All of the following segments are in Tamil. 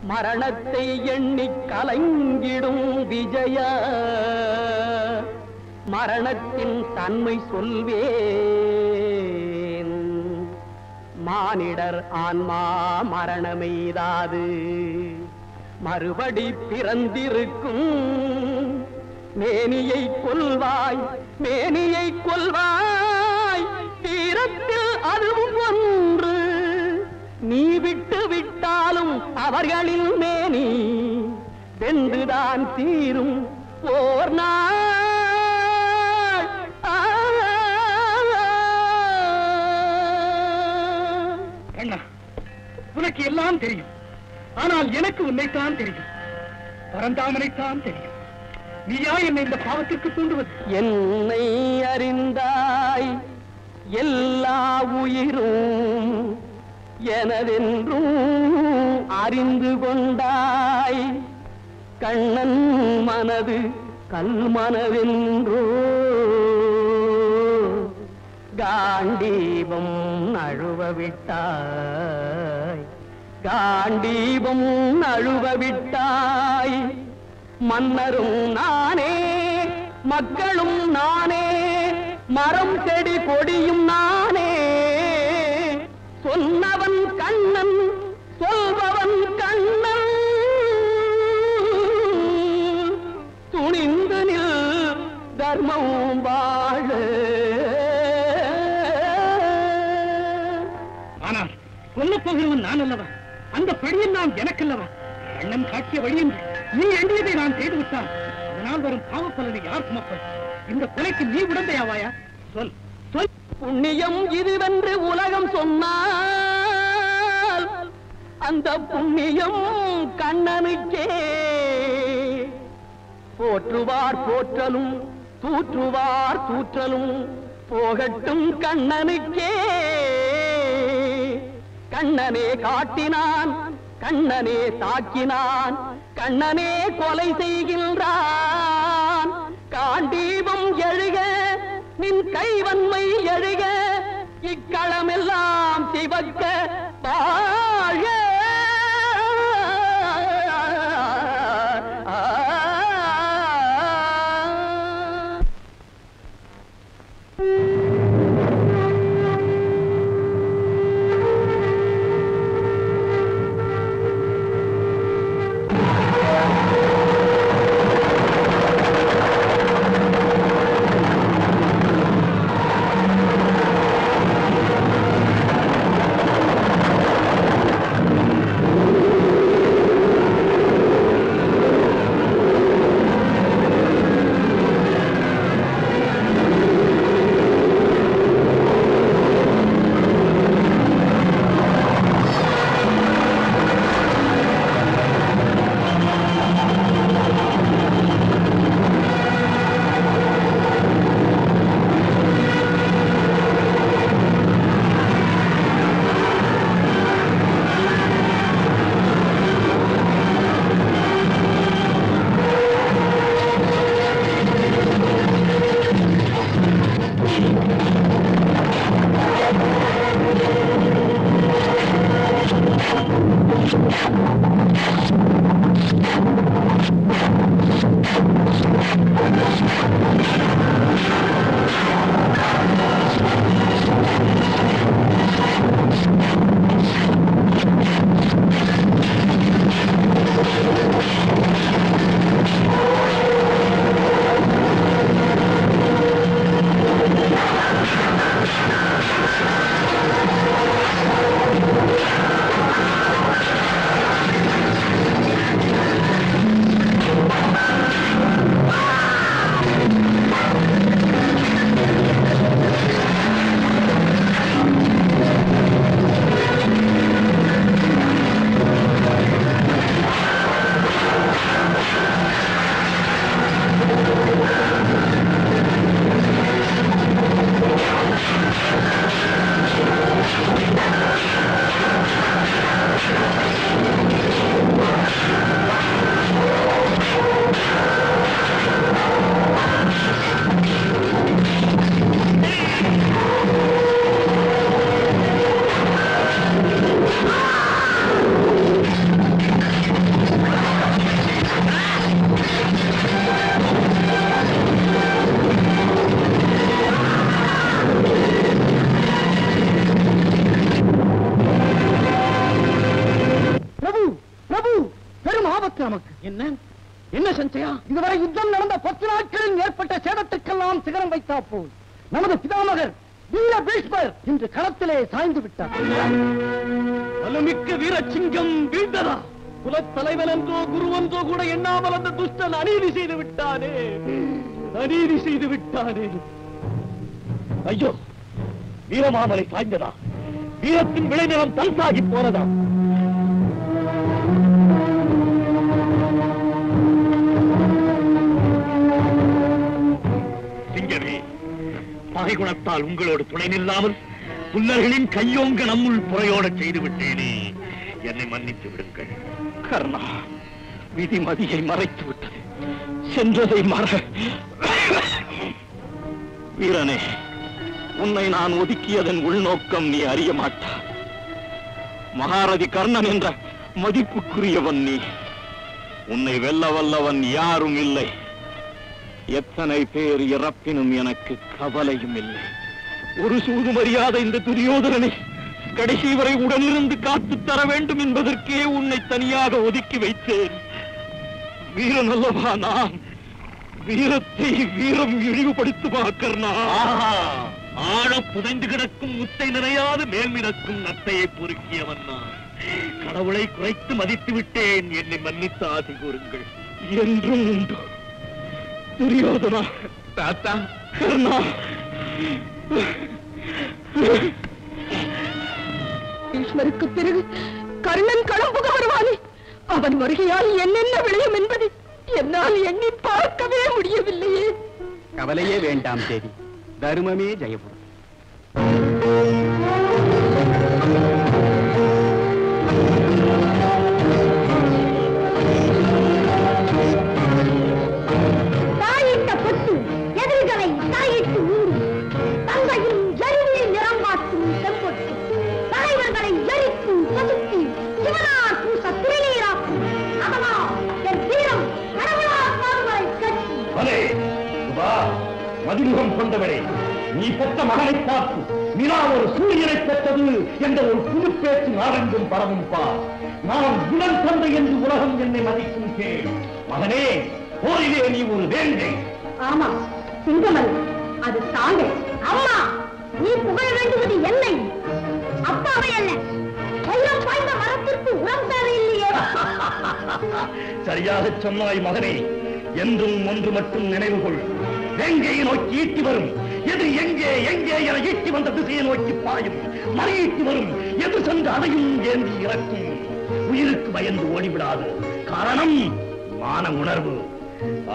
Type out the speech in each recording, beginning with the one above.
மரணத்தை எண்ணி கலங்கிடும் விஜய மரணத்தின் தன்மை சொல்வேன் மானிடர் ஆன்மா மரணமெய்தாது மறுபடி பிறந்திருக்கும் மேனியை கொல்வாய் தீரத்தில் அதுவும் ஒன்று நீ விட்டு விட்டாலும் அவர்களின் மேனி வென்றுதான் தீரும் ஓர் நாள் உனக்கு எல்லாம் தெரியும் ஆனால் எனக்கு உன்னைத்தான் தெரியும் பரந்தாமனைத்தான் தெரியும் நீயா என்னை இந்த பாவத்திற்கு தூண்டுவது என்னை அறிந்தாய் எல்லா உயிரும் எனதென்றும் அறிந்து கொண்டாய் கண்ணன் மனது கல்மனதென்றோ காண்டீபம் நழுவவிட்டாய் மன்னரும் நானே மக்களும் நானே மரம் செடி கொடியும் நானே சொன்னவன் கண்ணன் சொல்பவன் கண்ணன் துணிந்து நில் தர்மம் வாழ ஆனால் கொல்லப் போகிறவன் நான் அல்லவா அந்த பழியில் நான் எனக்கல்லவா அண்ணன் காட்டிய வழியில் நீ எண்ணியதை நான் செய்து விட்டான் அதனால் வரும் பாவப்பலனை யார் சுமப்பது இந்த கொலைக்கு நீ உடந்தையாவாயா சொல் சொல் புண்ணியம் இதுவென்று உலகம் சொன்னால் அந்த புண்ணியம் கண்ணனுக்கே போற்றுவார் போற்றலும் தூற்றுவார் தூற்றலும் போகட்டும் கண்ணனுக்கே கண்ணனே காட்டினான் கண்ணனே தாக்கினான் கண்ணனே கொலை செய்கின்றான் காண்டீபம் எழுக நின் கைவன்மை எழுக இக்களமெல்லாம் சிவக்க வாழ ஆபத்து நமக்கு. என்ன என்ன சஞ்சயா? இதுவரை யுத்தம் நடந்த 10 நாட்களில் ஏற்பட்ட சேதத்துக்கெல்லாம் சிகரம் வைத்தா போல் நமது பிதாமகர் வீர பீஷ்மர் இன்று களத்திலே சாய்ந்து விட்டார். வலுமிக்க வீரசிங்கம் வீழ்ந்ததா? குலத்தலைவன் என்றோ குருவென்றோ கூட எண்ணாமல் அந்த துஷ்டன் அநீதி செய்து விட்டானே, அநீதி செய்து விட்டானே. ஐயோ, வீரமாமலை சாய்ந்ததா? வீரத்தின் விளைநிலம் தல்சாகி போனதா? சிங்கமே, பகை குணத்தால் உங்களோடு துணை நில்லாமல் புல்லர்களின் கையோங்க நம்முள் புறையோட செய்து விட்டேனே, என்னை மன்னித்து விடுங்கள். கர்ணா, விதிமதியை மறைத்து விட்டது, சென்றதை மற. வீரனே, உன்னை நான் ஒதுக்கியதன் உள்நோக்கம் நீ அறிய மாட்டாய். மகாரதி கர்ணன் என்ற மதிப்புக்குரியவன் நீ. உன்னை வெல்ல வல்லவன் யாரும் இல்லை. எத்தனை பேர் இறப்பினும் எனக்கு கவலையும் இல்லை. ஒரு சூது மரியாதை இந்த துரியோதனனை கடைசி வரை உடனிருந்து காத்து தர வேண்டும் என்பதற்கே உன்னை தனியாக ஒதுக்கி வைத்தேன். வீரன் அல்லவா நான்? வீரத்தை வீரம் இழிவுபடுத்துமா கர்ணா? ஆழ புதைந்து கிடக்கும் முத்தை நிறையாது மேல்மிடக்கும் நத்தையை பொறுக்கியவன் நான். கடவுளை குறைத்து மதித்து விட்டேன், என்னை மன்னித்து ஆசி கூறுங்கள். என்றும் உண்டு துரியோதனா. தாத்தா, கர்ணா, ஈஸ்வருக்கு பிறகு கர்ணன் களம்புக வருவானே, அவன் வருகையால் என்னென்ன விளையும் என்பதை என்னால் எண்ணி பார்க்கவே முடியவில்லையே. கவலையே வேண்டாம் தேவி, தர்மமே ஜெயபுரம். தாயிட்ட பொட்டு எதிர்களை தாயிட்டு ஊடும் தங்கையின் எரிவில் நிறம் காட்டும் செம்பொட்டு தலைவர்களை எரிக்கும் பசுத்தி சிவனார் பூச திருநீராக்கும் அதனா என் வீரம் கடவுளார் பாடுவரை கட்சி. மதிமுகம் கொண்டவரே, நீ பெற்ற மகனை பார்த்து நிலா ஒரு சூரியனை பெற்றது என்ற ஒரு புது பேச்சு நாடெங்கும் பரவும் பார். நான் உடன் தந்தை என்று உலகம் என்னை மதிக்கும் கேள். மகனே, போரிலே நீ ஒரு வேங்கை. ஆமா, சிங்கமல், அது தாங்கள். அம்மா, நீ புகழ வேண்டுவது என்னை, அப்பாவை அல்ல. வைரம் பாய்ந்த மரத்திற்கு உரம் தேவையில்லையே. சரியாக சொன்னாய் மகனே. என்றும் ஒன்று மட்டும் நினைவு கொள், வேங்கையை நோக்கி ஈட்டி வரும் எது எங்கே எங்கே என ஈட்டி வந்த திசையை நோக்கி பாயும். மறையீட்டி வரும் எது சென்று அதையும் ஏந்தி இறக்கும். உயிருக்கு பயந்து ஓடிவிடாது. காரணம் மான உணர்வு,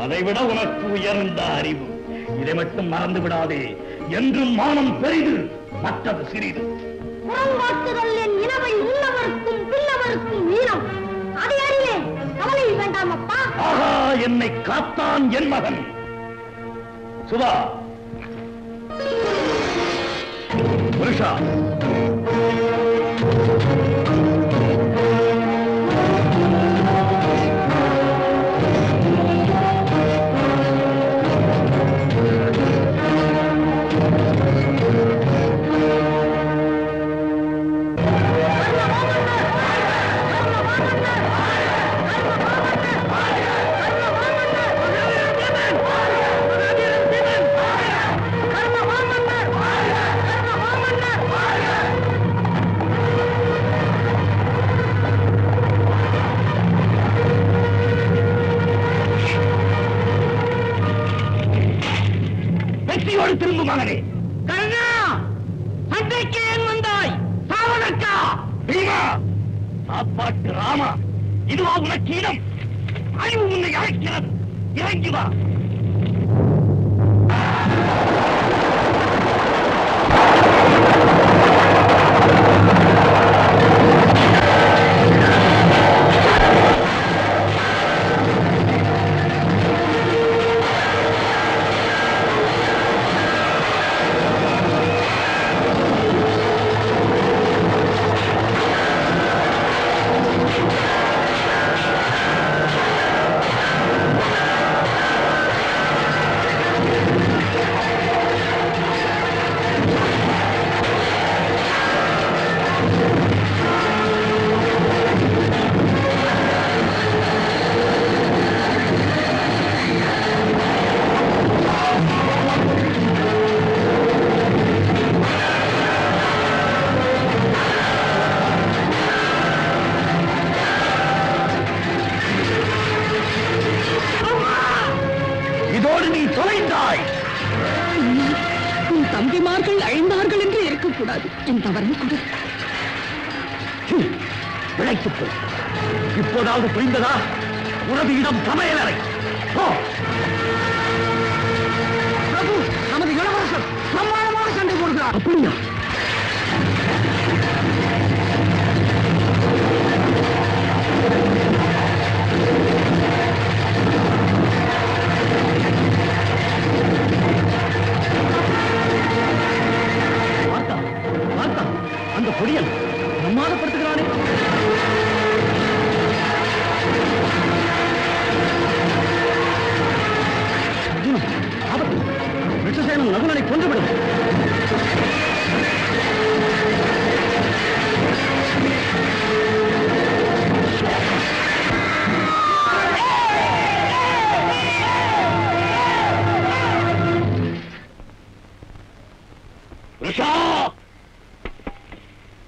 அதைவிட உனக்கு உயர்ந்த அறிவு. இதை மட்டும் மறந்து விடாதே. என்றும் மானம் பெரிது, மற்றது சிறிது. புறங்காட்டுதல் என் இனவை உள்ளவருக்கும் பின்னவருக்கும் வீரம். அதை அறிவேன், கவலை வேண்டாம் அப்பா. ஆஹா, என்னை காத்தான் என் மகன். சுதா, புருஷா, திரும்ப மகனே. கர்ணா, சண்டைக்கு ஏன் வந்தாய்? சாவனக்கா? பீமா, சாப்பாட்டு ராமா, இதுவா உனக்கு இடம்? அறிவு உன்னை அழைக்கிறது. இறங்கி வா. தாய்மார்கள் அழிந்தார்கள் என்று இருக்கக்கூடாது. என் தவறை கொடு. விளைத்துப் போய் இப்போதாவது புரிந்ததா? உனது இடம் சமையலறை. பிரபு, நமது இளவரசர் பிரமாணமாக சண்டை போடுகிறார். அப்படியா? அந்த பொடியன் பிரமாதப்படுத்துகிறானே. விஷசேனன் நகுலனை கொன்றுவிடும்.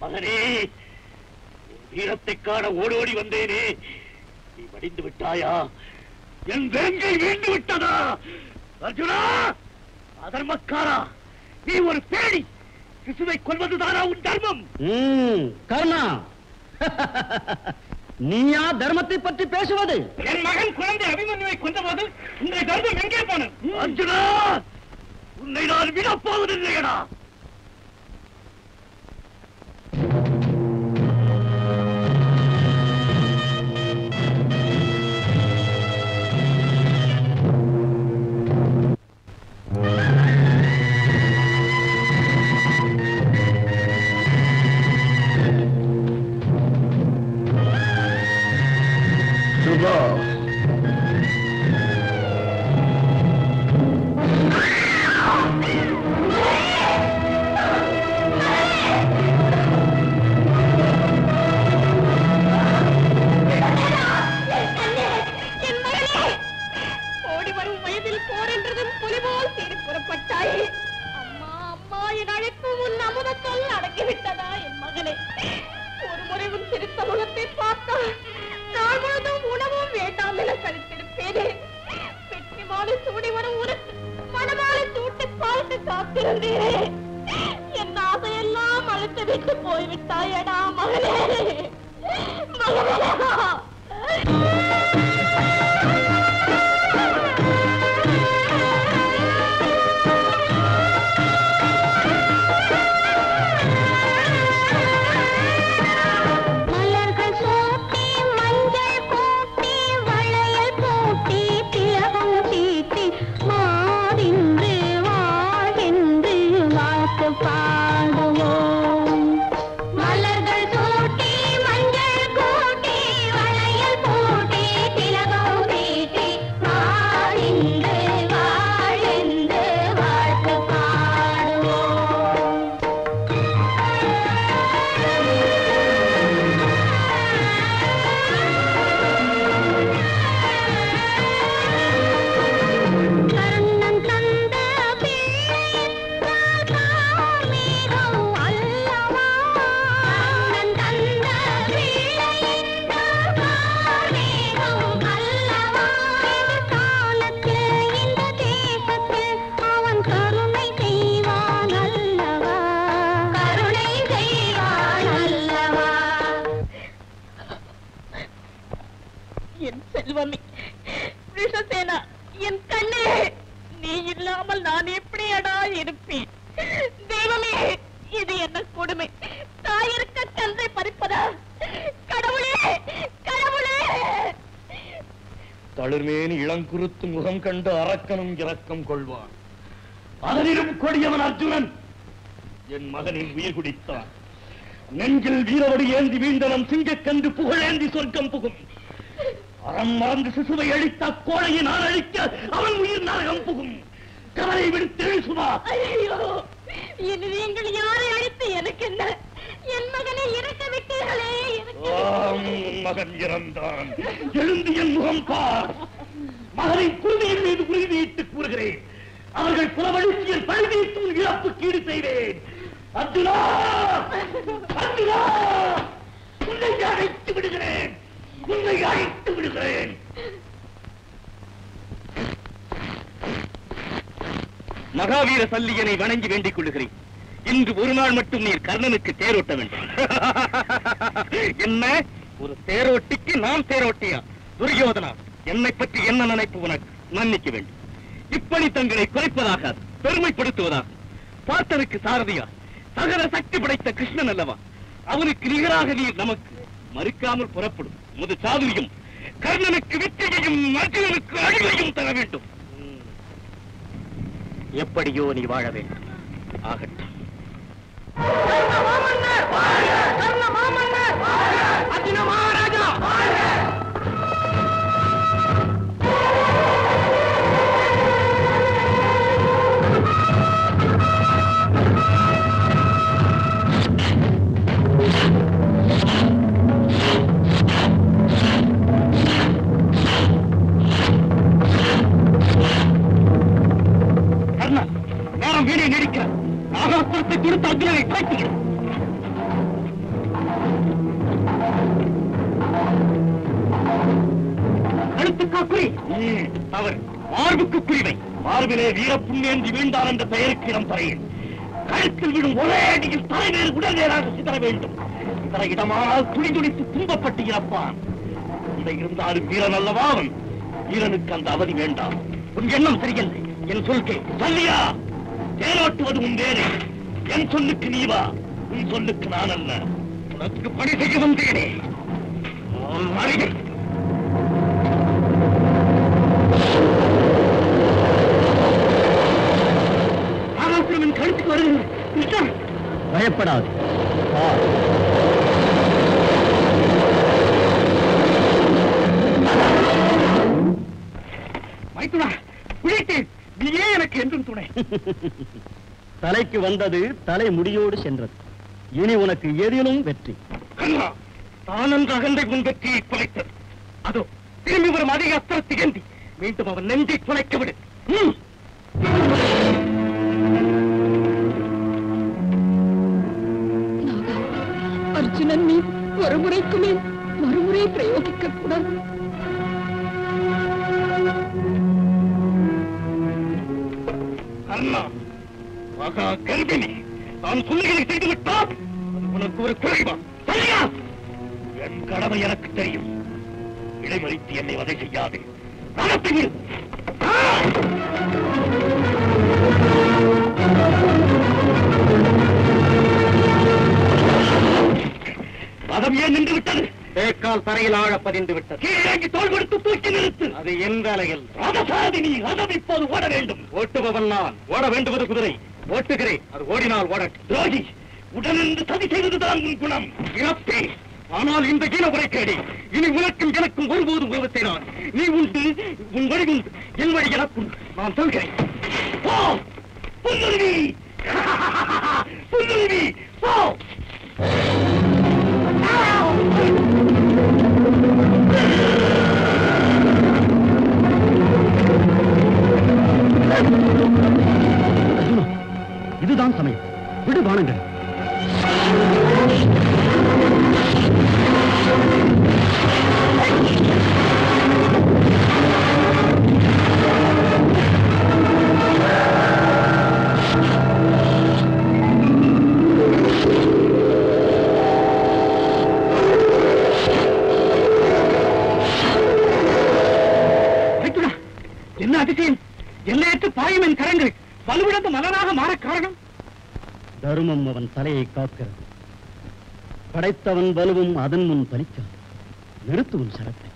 மகனே, வீரத்தை காண ஓடோடி வந்தேனே, நீ மடிந்து விட்டாயா? என் வேங்கை வீண்டு விட்டதா? அர்ஜுனா, அதர்மக்காரா, நீ ஒரு பேடி. சிசுவை கொல்வதுதானா உன் தர்மம்? கர்ணா, நீயா தர்மத்தை பற்றி பேசுவது? என் மகன் குழந்தை அபிமன்யுவை கொன்றபோது உங்கள் தர்மம் எங்கே போனது? அர்ஜுனா, உன்னை நான் விடப்போவதில்லையடா. என் ஆசையெல்லாம் அழுத்து விட்டு போய்விட்டாயடா மகனே. தளிர்மேனி இளங்குருத்து முகம் கண்டு அரக்கனும் இரக்கம் கொள்வான். அதனிலும் கொடியவன் அர்ஜுனன் என் மகனின் உயிர் குடித்தான். நெஞ்சில் வீரவடி ஏந்தி வீழ்ந்தவன் சிங்கக்கன்று புகழேந்தி சொர்க்கம் புகும். அறம் மறந்து சிசுவை அழித்த கோழையை நான் அழிக்க அவன் உயிர் நரகம் புகும். கவலை விடுத்து சுமா. நீங்கள் யாரை அழித்து எனக்கு என்ன? என் மகனை இறக்க விட்டீர்களே. மகன் இறந்தான். எழுந்து என் முகம் பார். மகனின் குருதியின் மீது குருதியிட்டு கூறுகிறேன். அவர்கள் புலவழிச்சியில் பழுதீட்டு இழப்புக்கு ஈடு செய்வேன். அர்ஜுனா, அர்ஜுனா, உன்னை அழைத்து விடுகிறேன், உன்னை அழைத்து விடுகிறேன். மகாவீர சல்லியனை வணங்கி வேண்டிக் கொள்கிறேன். இன்று ஒரு நாள் மட்டும் நீர் கர்ணனுக்கு தேரோட்ட வேண்டும். என்ன, ஒரு தேரோட்டிக்கு நான் தேரோட்டியா? துரியோதனா, என்னை பற்றி என்ன நினைப்பு உனக்கு? மன்னிக்க வேண்டும். இப்படி தங்களை குறைப்பதாக, பெருமைப்படுத்துவதாக. பார்த்தனுக்கு சாரதியா, சகல சக்தி படைத்த கிருஷ்ணன் அல்லவா? அவனுக்கு நிகராக நீர் நமக்கு மறுக்காமல் புறப்படும். முது சாதுரியம் கர்ணனுக்கு வெற்றியையும் அர்ஜுனனுக்கு அழிவையும் தர வேண்டும். எப்படியோ நீ வாழ வேண்டும். ஆகட்டும். அர்ஜுன மகாராஜா, நேரம் வீணை நடிக்க ஆகாசத்தை கொடுத்து அர்ஜுனனை தாய்த்துகிறேன். கழுத்துக்காக்குறி அவர் மார்புக்கு குறிவை. மார்பிலே வீர புண்ணேந்தி வீழ்ந்தார் என்ற பெயருக்கு இடம் தரையில் கழுத்தில் விடும் ஒரே அடியில் தலைவேறு உடனேறாக சிதற வேண்டும். இதர இடமானால் துணி துணித்து துன்பப்பட்டு இறப்பான். இதை இருந்தாலும் வீரன் அல்லவா அவன். வீரனுக்கு அந்த அவதி வேண்டாம். உன் எண்ணம் சரியில்லை. என் சொல்கே சொல்லியா? தேரோட்டுவது உன் வேலை. என் சொல்லுக்கு நீ வா, உன் சொல்லுக்கு நான் அல்ல. உனக்கு பணி செய்ய வந்தேனே. ஆகாசுரவன் கழுத்துக்கு வருகிறது. பயப்படாது. மைத்துனா, பிடித்தேன். நீயே எனக்கு என்றும் துணை. தலைக்கு வந்தது தலை முடியோடு சென்றது. இனி உனக்கு எதிலும் வெற்றி. கண்ணா, தானன்று அகந்தை உன் வெற்றியை குலைத்தது. அதோ திரும்பி வரும் அதிக அஸ்திரத்தை ஏந்தி மீண்டும் அவன் நெஞ்சை துளைக்க விடு. அர்ஜுனன் நீ ஒரு முறைக்குமே மறுமுறை பிரயோகிக்க கூடாது. அண்ணா, மகா கர்ப்பிணி, நான் சொல்லுகளை செய்துவிட்டால் உனக்கு ஒரு குறைவா? சரியா? என் கடமை எனக்கு தெரியும். இடைமறித்து என்னை வதை செய்யாதே. நடத்தி விடு. வதம் ஏன் நின்று விட்டது? தேக்கால் தரையில் ஆழ பதிந்து விட்டது. கீழே தோல் கொடுத்து தூக்கி நிறுத்து. அது எந்த அலையில்? ரதசாதினி, ரதம் இப்போது ஓட வேண்டும். ஓட்டுபவன் நான். ஓட வேண்டுவது குதிரை. ஓட்டுகிறேன். அது ஓடினால் ஓடட்டும். துரோகி, உடனிருந்து சதி செய்வதுதான் உன் குணம். இழப்பே. ஆனால் இந்த ஈன உரைக்கேடி இனி உனக்கும் எனக்கும் ஒருபோதும் உருவத்தை நான். நீ உண்டு, உன் வழி உண்டு, என் வழி எனக்கும். நான் சொல்கிறேன். போ புல்லுருவி, புல்லுருவி, போ. இதுதான் சமயம். விடு பானங்கள். என்ன அதிசயம்! எல்லையற்ற பாயும் என் கரங்கள் வலுவிழந்த மலனாக மாற காரணம்? தருமம் அவன் தலையை காக்கிறது. படைத்தவன் வலுவும் அதன் முன் பலிக்காது. நிறுத்துவன் சரத்தை.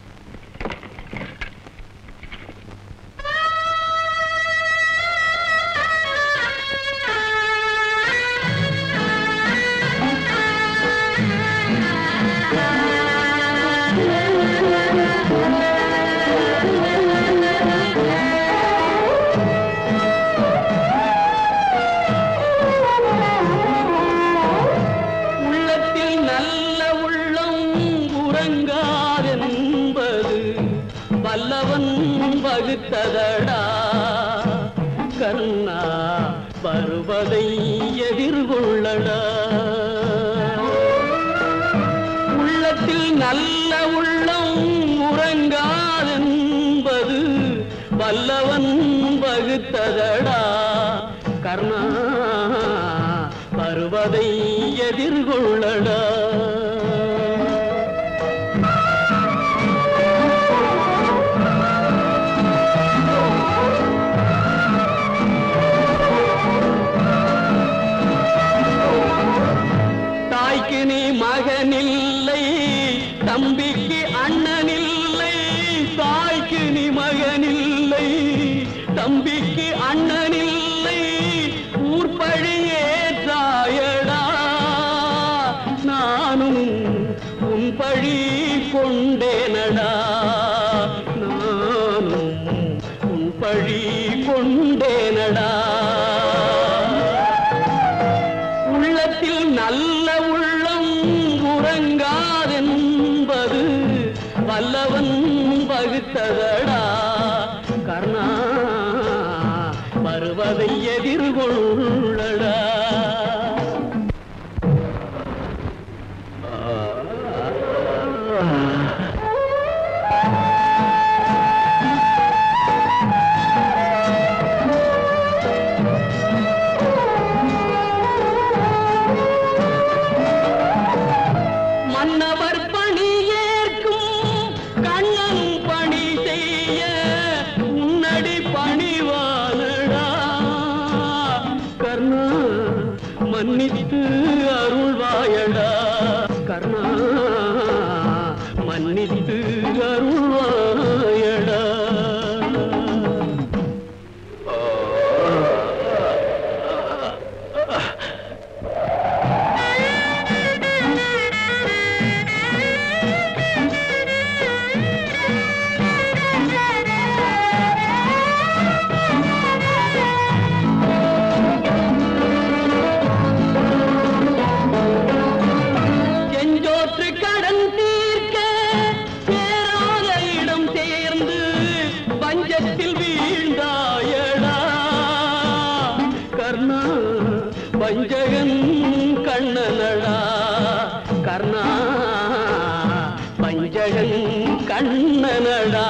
வகுத்ததடா கண்ணா, வருவதை எதிர்கொள்ளடா. உள்ளத்தில் நல்ல உள்ளம் உறங்காதென்பது வல்லவன் வகுத்ததடா தம்பிக்கு அண்ணனில்லை ஊர்பழியேற்றாயடா நானும் உன் பழி கொண்டேனடா நானும் உன் பழி கொண்டேனடா உள்ளத்தில் நல்ல உள்ளம் உறங்காதென்பது வல்லவன் வகுத்ததடா கர்ணா வருவதை எதிர்கொள்ளடா மன்னித்து அருள்வாயடா கர்ணா மன்னித்து அருள்வாயடா பஞ்சகன் கண்ணனடா கர்ணா பஞ்சகன் கண்ணனடா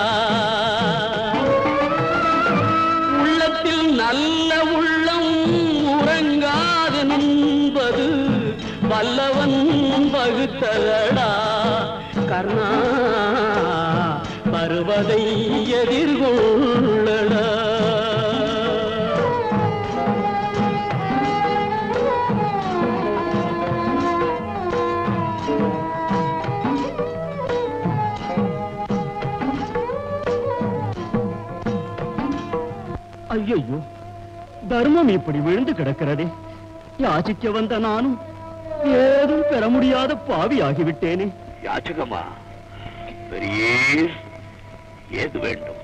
உள்ளத்தில் நல்ல உள்ளம் உறங்காதென்பது வல்லவன் வகுத்ததடா கர்ணா வருவதை எதிர்கொள்ளடா ஐயோ தர்மம் இப்படி விழுந்து கிடக்கிறதே யாச்சிக்க வந்த நானும் ஏதும் பெற முடியாத பாவி ஆகிவிட்டேனே யாச்சகமா பெரிய ஏது வேண்டும்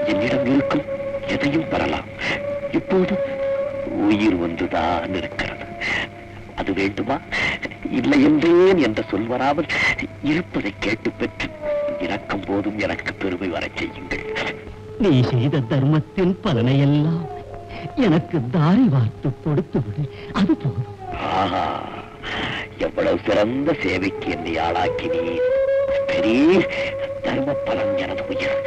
என்னிடம் இருக்கும் எதையும் பெறலாம் இப்போது உயிர் வந்துதான் இருக்கிறது அது வேண்டுமா இல்லை என்றேன் என்ற சொல் வராமல் இருப்பதை கேட்டு பெற்று இறக்கும் போதும் எனக்கு பெருமை வர செய்யுங்கள் நீ செய்த தர்மத்தின் பலனை எல்லாம் எனக்கு தாரி வார்த்து கொடுத்து விடு அது போதும் எவ்வளவு சிறந்த சேவைக்கு என்னை ஆளாக்கினீர் பெரிய தர்ம பலன் எனது உயிர்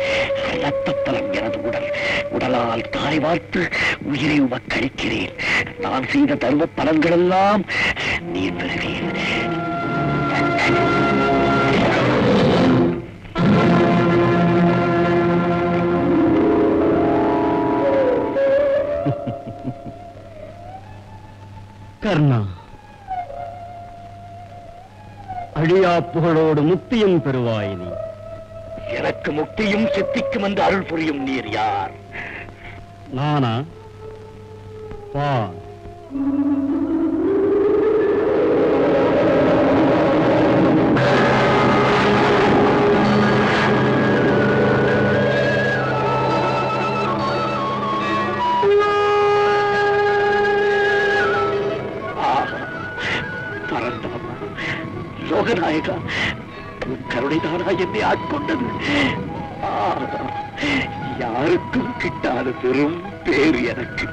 இரத்த பலன் எனது உடல் உடலால் தாரை வார்த்து உயிரை உமக்களிக்கிறேன் நான் செய்த தர்ம பலன்கள் எல்லாம் நீர் பெறுவீர் கர்ணா அழியா புகழோடு முக்தியும் பெறுவாய் நீ எனக்கு முக்தியும் சித்திக்கும் என்று அருள் புரியும் நீர் யார் நானா பா லோகநாயகா கருணைதானா என்னை ஆட்கொண்டது யாருக்கும் கிட்டாத பெரும் பேர் எனக்கு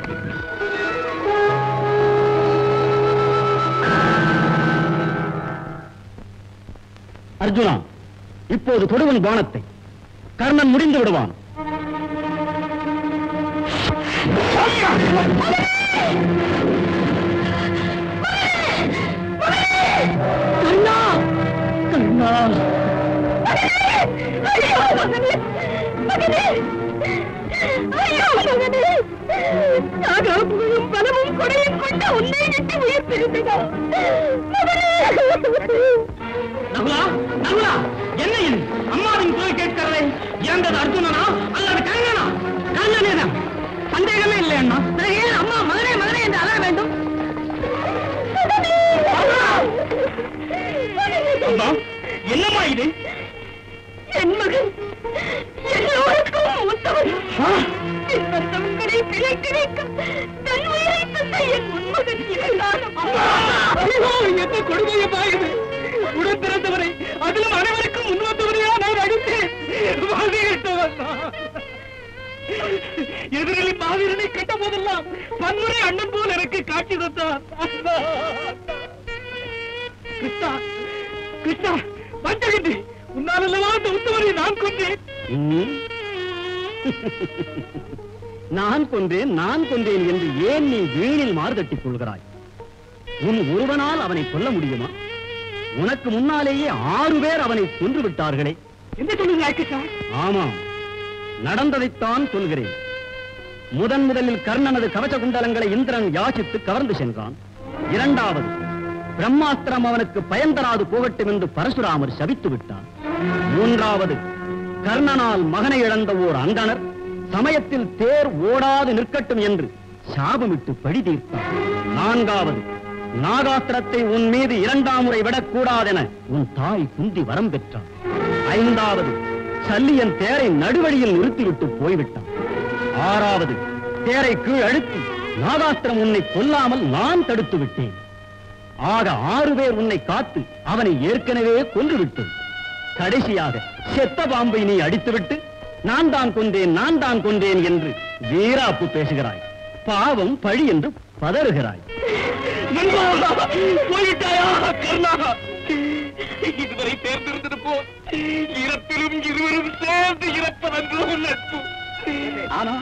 அர்ஜுனா இப்போது தொடுவன் பானத்தை கர்ணன் முடிந்து விடுவான் பலமும் கொடையும் கொண்ட உன்னை விட்டு உயிர் பிரிந்ததா என்ன இது அம்மாவின் குரல் கேட்கிறதே இறந்தது அர்ஜுனனா அல்லது கண்ணனா கண்ணனேதான் மகன் எல்லோருக்கும் மூத்தவன் வந்தவங்களை விலக்கி வைக்க தன் உயிரை தந்த என் உன்மகன் இவன்தான் என்ன கொடுமையப்பா இது! உடன் பிறந்தவரை அதிலும் அனைவருக்கும் முன்வந்தவரையா நான் அடித்தேன். எதிரில் மாவீரனை கண்ட போதெல்லாம் பன்முறை அண்ணன் போல் எனக்கு காட்சி தந்தான். கிருஷ்ணா, கிருஷ்ணா, வந்தகின்றி உன்னால் அல்லவா அந்த உத்தவரை நான் கொண்டேன். நான் கொன்றேன் என்று ஏன் நீ வீணில் மாறுதட்டிக் கொள்கிறாய்? உன் ஒருவனால் அவனை கொல்ல முடியுமா? உனக்கு முன்னாலேயே 6 பேர் அவனை கொன்று விட்டார்களே. என்ன சொல்லுங்க கிருஷ்ணா? ஆமாம், நடந்ததைத்தான் சொல்கிறேன். முதலில் கர்ணனது கவச குண்டலங்களை இந்திரன் யாசித்து கவர்ந்து சென்றான். 2வது, பிரம்மாஸ்திரம் அவனுக்கு பயன் தராது போகட்டும் என்று பரசுராமர் சபித்து விட்டார். 3வது, கர்ணனால் மகனை இழந்த ஓர் அந்தணர் சமயத்தில் தேர் ஓடாது நிற்கட்டும் என்று சாபமிட்டு பழி தீர்த்தார். 4வது, நாகாஸ்திரத்தை உன் மீது 2ஆம் முறை விடக்கூடாதென உன் தாய் குந்தி வரம் பெற்றார். 5வது, சல்லியன் தேரை நடுவழியில் நிறுத்திவிட்டு போய்விட்டான். 6வது, தேரை கீழ் அழுத்தி நாகாஸ்திரம் உன்னை கொல்லாமல் நான் தடுத்து விட்டேன். ஆக 6 பேர் உன்னை காத்து அவனை ஏற்கனவே கொன்றுவிட்டேன். கடைசியாக செத்த பாம்பை நீ அடித்துவிட்டு நான் தான் கொன்றேன் என்று வீராப்பு பேசுகிறாய். பாவம் பழி என்று பதறுகிறாய். போயிட்டாயா கர்ணா? இதுவரை தேர்ந்திருந்தது போல் இறப்பிலும் இருவரும் சேர்ந்து இறப்பதன்றோ நட்பு. ஆனா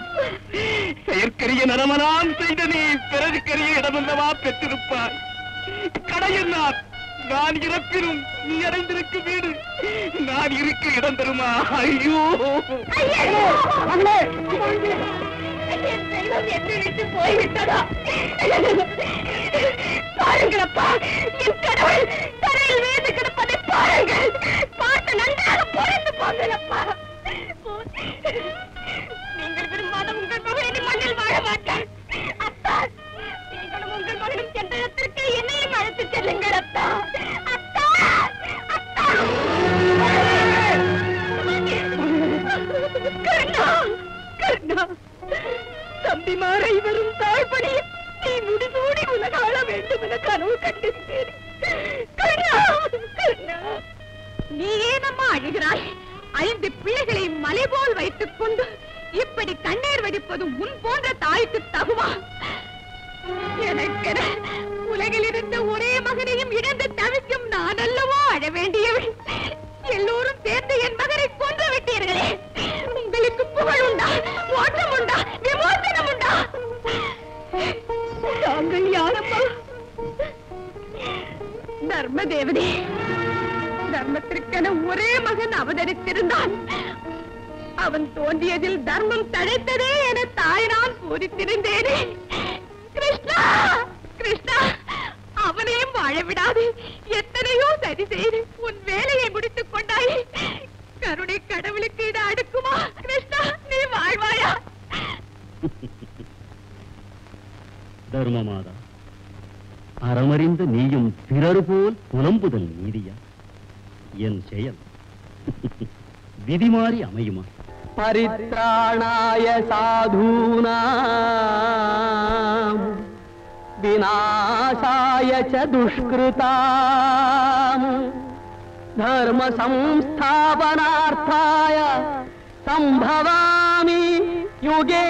செயற்கரிய நரமனான் செய்த நீ பிறருக்கரிய இடமல்லவா பெற்றிருப்பாய். கடையன்னார் நான் இறப்பிலும் நீ அடைந்திருக்கும் வீடு நான் இருக்க இடம் தருமா? ஐயோ என் செல்வம் என்னை விட்டு போய்விட்டதா? பாருங்களப்பா, என் கடவுள் தரையில் வீழ்ந்து கிடப்பதை பாருங்கள். பார்த்து நன்றாக புரிந்து போங்களப்பா. நீங்கள் விரும்பாத உங்கள் மகனை மண்ணில் வாழ மாட்டார். அத்தா, நீங்களும் உங்கள் மகனும் சென்ற இடத்திற்கு என்னையும் அழைத்து செல்லுங்கள். அத்தா, அத்தா, அத்தா. கர்ணா, கர்ணா, தம்பிமாரை வரும் தாழ்படியில் நீ முடிசூடி உலகாள வேண்டும் என கனவு கண்டிருந்தேன். கர்ணா, கர்ணா, நீ ஏனம்மா அழுகிறாய்? 5 பிள்ளைகளை மலை போல் வைத்துக் கொண்டு இப்படி கண்ணீர் வடிப்பது உன் போன்ற தாய்க்கு தகுவா? எனக்கென உலகில் இருந்த ஒரே மகனையும் இழந்து தவிக்கும் நான் அல்லவோ அழ வேண்டியவள். எல்லோரும் சேர்ந்து என் மகனை கொன்று விட்டீர்களே. உங்களுக்கு புகழ் உண்டா, மோட்சம் உண்டா, விமோசனம் உண்டா? தாங்கள் யாரம்மா? தர்ம தேவனே, தர்மத்திற்கென ஒரே மகன் அவதரித்திருந்தான். அவன் தோன்றியதில் தர்மம் தழைத்ததே என தாய் நான் பூரித்திருந்தேனே. கிருஷ்ணா, கிருஷ்ணா, அவனையும் வாழவிடாது எத்தனையோ சரி செய்து உன் வேலையை முடித்துக் கொண்டாய். கருணை கடவுளுக்கு இட அடுக்குமா? கிருஷ்ணா, நீ வாழ்வாயா? தர்மமாதா, அறமறிந்த நீயும் பிறர் போல் புலம்புதல் நீதியா? என் செயல் விதிமாறி அமையுமா? பரித்ராணாய சாதூனாம் விநாசாய ச துஷ்கிருதாம் தர்ம சம்ஸ்தாபனார்த்தாய சம்பவாமி யுகே